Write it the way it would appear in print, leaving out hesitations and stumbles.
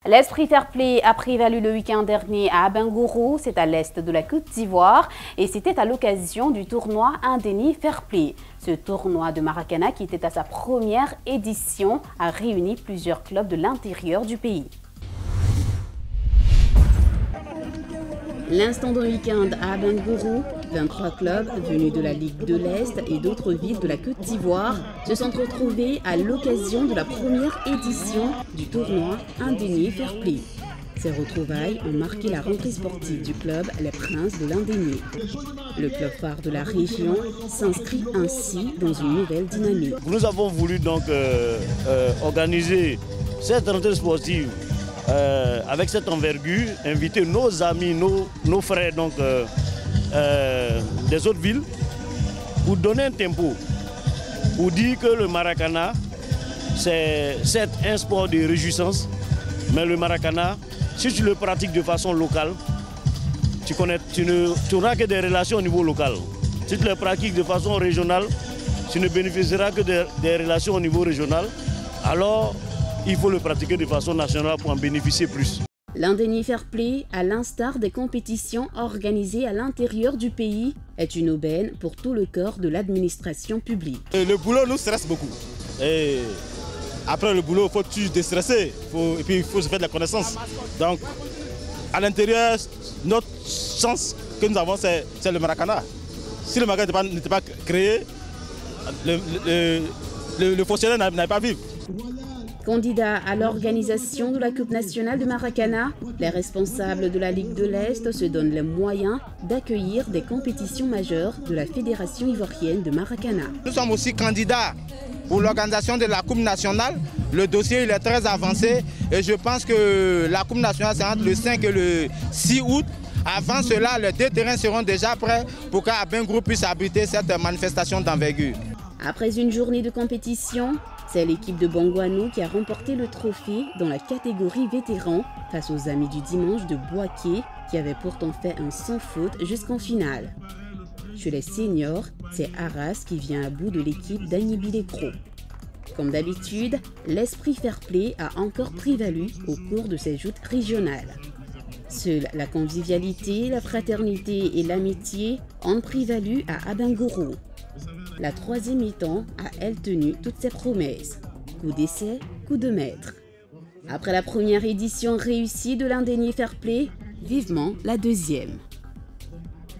L'esprit fair play a prévalu le week-end dernier à Abengourou, c'est à l'est de la Côte d'Ivoire, et c'était à l'occasion du tournoi Indeni Fair Play. Ce tournoi de Maracana, qui était à sa première édition, a réuni plusieurs clubs de l'intérieur du pays. L'instant de week-end à Abengourou, 23 clubs venus de la Ligue de l'Est et d'autres villes de la Côte d'Ivoire se sont retrouvés à l'occasion de la première édition du tournoi Indeni Fair Play. Ces retrouvailles ont marqué la rentrée sportive du club Les Princes de l'Indeni. Le club phare de la région s'inscrit ainsi dans une nouvelle dynamique. Nous avons voulu donc organiser cette rentrée sportive avec cette envergure, inviter nos amis, nos frères donc, des autres villes pour donner un tempo, pour dire que le Maracana, c'est un sport de réjouissance, mais le Maracana, si tu le pratiques de façon locale, tu n'auras que des relations au niveau local. Si tu le pratiques de façon régionale, tu ne bénéficieras que des relations au niveau régional. Alors, il faut le pratiquer de façon nationale pour en bénéficier plus. L'Indeni Fair Play, à l'instar des compétitions organisées à l'intérieur du pays, est une aubaine pour tout le corps de l'administration publique. Le boulot nous stresse beaucoup. Et après le boulot, il faut toujours déstresser. Et puis il faut se faire de la connaissance. Donc, à l'intérieur, notre chance que nous avons, c'est le Maracana. Si le Maracana n'était pas créé, le fonctionnaire n'allait pas vivre. Candidats à l'organisation de la Coupe nationale de Maracana, les responsables de la Ligue de l'Est se donnent les moyens d'accueillir des compétitions majeures de la Fédération ivoirienne de Maracana. Nous sommes aussi candidats pour l'organisation de la Coupe nationale. Le dossier il est très avancé et je pense que la Coupe nationale c'est entre le 5 et le 6 août. Avant cela, les deux terrains seront déjà prêts pour qu'Abengourou puisse abriter cette manifestation d'envergure. Après une journée de compétition, c'est l'équipe de Bangouanou qui a remporté le trophée dans la catégorie vétéran face aux amis du dimanche de Boaké qui avaient pourtant fait un sans faute jusqu'en finale. Chez les seniors, c'est Arras qui vient à bout de l'équipe d'Agnibi-les-Crocs. Comme d'habitude, l'esprit fair play a encore prévalu au cours de ces joutes régionales. Seules la convivialité, la fraternité et l'amitié ont prévalu à Abengourou. La troisième mi-temps a, elle, tenu toutes ses promesses. Coup d'essai, coup de maître. Après la première édition réussie de l'Indeni Fair Play, vivement la deuxième.